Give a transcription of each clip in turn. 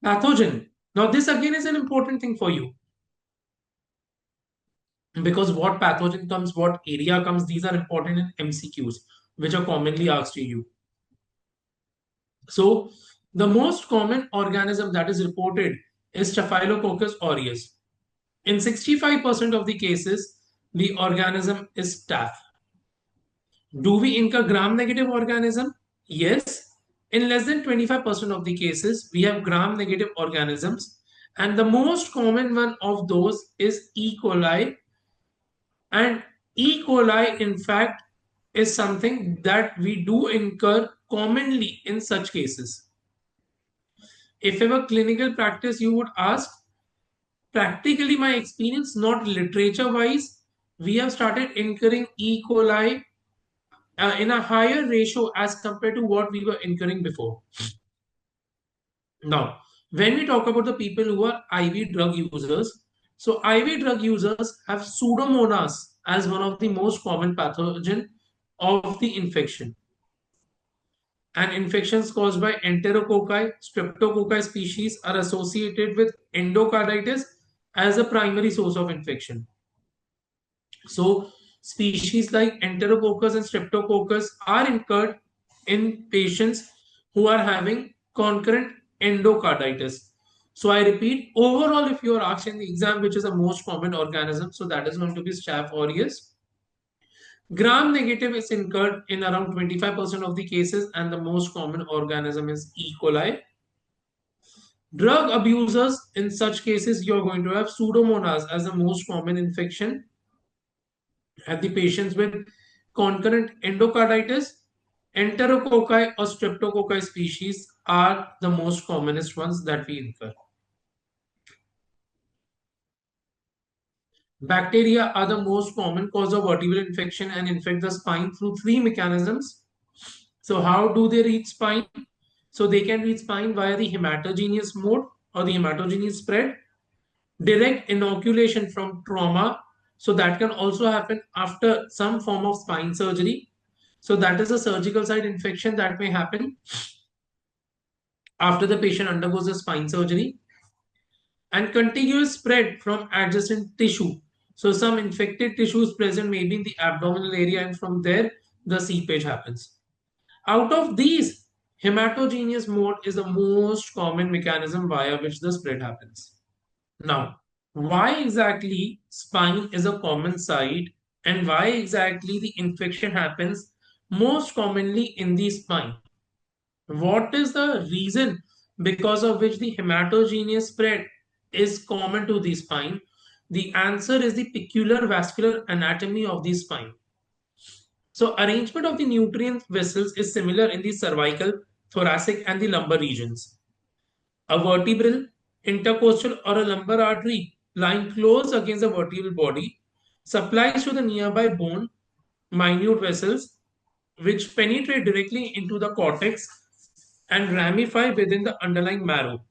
Pathogen. Now, this again is an important thing for you because what pathogen comes, what area comes, these are important in MCQs, which are commonly asked to you. So, the most common organism that is reported is Staphylococcus aureus. In 65% of the cases, the organism is staph. Do we incur gram-negative organism? Yes. In less than 25% of the cases, we have gram-negative organisms. And the most common one of those is E. coli. And E. coli, in fact, is something that we do incur commonly in such cases. If ever clinical practice you would ask, practically my experience, not literature wise, we have started incurring E. coli in a higher ratio as compared to what we were incurring before. Now, when we talk about the people who are IV drug users, so IV drug users have Pseudomonas as one of the most common pathogen of the infection. And infections caused by Enterococci, Streptococci species are associated with endocarditis as a primary source of infection. So species like Enterococcus and Streptococcus are incurred in patients who are having concurrent endocarditis. So I repeat, overall, if you are asked in the exam, which is the most common organism, so that is going to be Staph aureus. Gram negative is incurred in around 25% of the cases, and the most common organism is E. coli. Drug abusers, in such cases, you're going to have Pseudomonas as the most common infection. And the patients with concurrent endocarditis, Enterococci or Streptococci species are the most commonest ones that we incur. Bacteria are the most common cause of vertebral infection and infect the spine through three mechanisms. So how do they reach spine? So they can reach spine via the hematogenous mode or the hematogenous spread, direct inoculation from trauma. So that can also happen after some form of spine surgery. So that is a surgical site infection that may happen after the patient undergoes a spine surgery, and contiguous spread from adjacent tissue. So some infected tissue is present maybe in the abdominal area, and from there the seepage happens. Out of these, hematogenous mode is the most common mechanism via which the spread happens. Now, why exactly spine is a common site and why exactly the infection happens most commonly in the spine? What is the reason because of which the hematogenous spread is common to the spine? The answer is the peculiar vascular anatomy of the spine. So arrangement of the nutrient vessels is similar in the cervical, thoracic and the lumbar regions. A vertebral, intercostal or a lumbar artery lying close against the vertebral body supplies to the nearby bone minute vessels which penetrate directly into the cortex and ramify within the underlying marrow.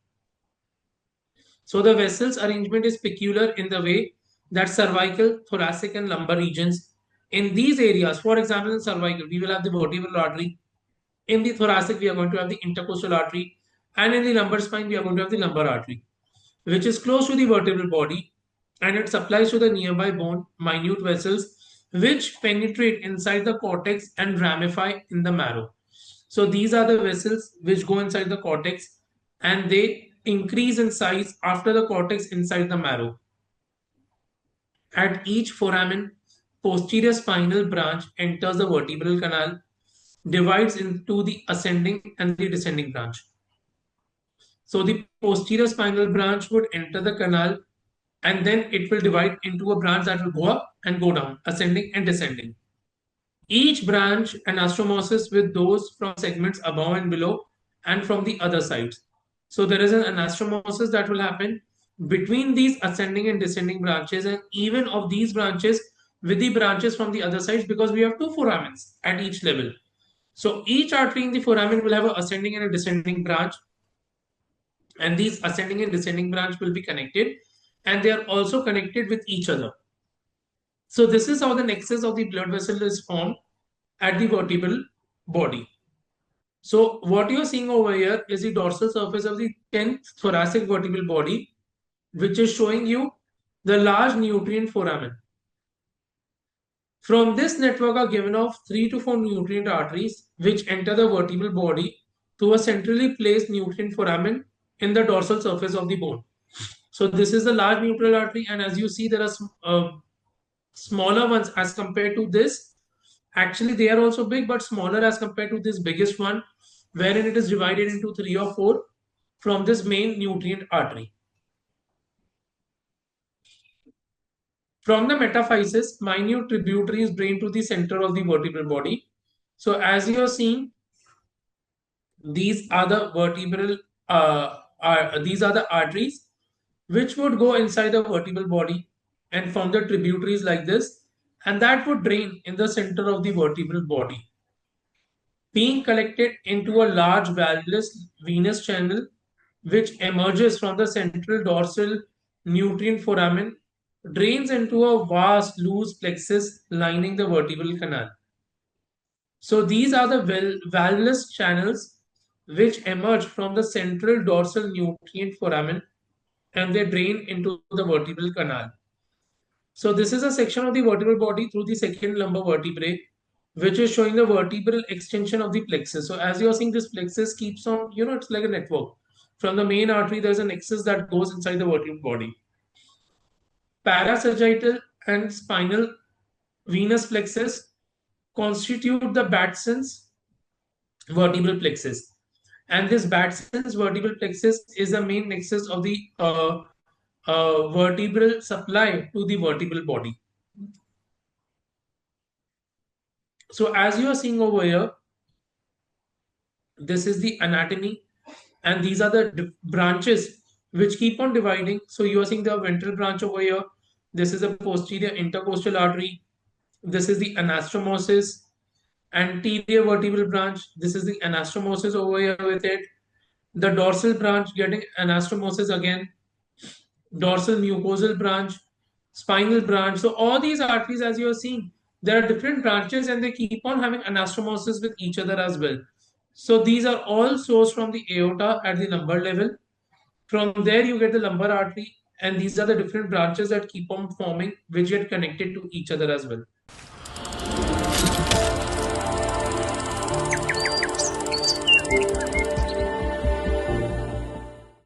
So the vessels arrangement is peculiar in the way that cervical, thoracic and lumbar regions, in these areas, for example, in cervical, we will have the vertebral artery. In the thoracic, we are going to have the intercostal artery. And in the lumbar spine, we are going to have the lumbar artery, which is close to the vertebral body, and it supplies to the nearby bone minute vessels which penetrate inside the cortex and ramify in the marrow. So these are the vessels which go inside the cortex and they increase in size after the cortex inside the marrow. At each foramen, posterior spinal branch enters the vertebral canal, divides into the ascending and the descending branch. So the posterior spinal branch would enter the canal and then it will divide into a branch that will go up and go down, ascending and descending. Each branch anastomoses with those from segments above and below and from the other sides. So there is an anastomosis that will happen between these ascending and descending branches, and even of these branches with the branches from the other sides, because we have two foramens at each level. So each artery in the foramen will have an ascending and a descending branch, and these ascending and descending branch will be connected, and they are also connected with each other. So this is how the nexus of the blood vessel is formed at the vertebral body. So what you're seeing over here is the dorsal surface of the 10th thoracic vertebral body, which is showing you the large nutrient foramen. From this network are given off 3 to 4 nutrient arteries which enter the vertebral body through a centrally placed nutrient foramen in the dorsal surface of the bone. So this is the large nuclear artery, and as you see, there are smaller ones as compared to this. Actually, they are also big, but smaller as compared to this biggest one, wherein it is divided into 3 or 4 from this main nutrient artery. From the metaphysis, minute tributaries drain to the center of the vertebral body. So as you are seeing, these are the vertebral, these are the arteries which would go inside the vertebral body and form the tributaries like this, and that would drain in the center of the vertebral body, being collected into a large valvulus venous channel which emerges from the central dorsal nutrient foramen, drains into a vast loose plexus lining the vertebral canal. So these are the valvulus channels which emerge from the central dorsal nutrient foramen, and they drain into the vertebral canal. So this is a section of the vertebral body through the second lumbar vertebrae, which is showing the vertebral extension of the plexus. So as you're seeing, this plexus keeps on, it's like a network. From the main artery, there's a nexus that goes inside the vertebral body. Parasagittal and spinal venous plexus constitute the Batson's vertebral plexus. And this Batson's vertebral plexus is the main nexus of the vertebral supply to the vertebral body. So as you are seeing over here, this is the anatomy, and these are the branches which keep on dividing. So you are seeing the ventral branch over here. This is a posterior intercostal artery. This is the anastomosis. Anterior vertebral branch. This is the anastomosis over here with it. The dorsal branch getting anastomosis again. Dorsal mucosal branch, spinal branch. So all these arteries, as you are seeing, there are different branches and they keep on having anastomosis with each other as well. So these are all sourced from the aorta at the lumbar level. From there, you get the lumbar artery, and these are the different branches that keep on forming, which get connected to each other as well.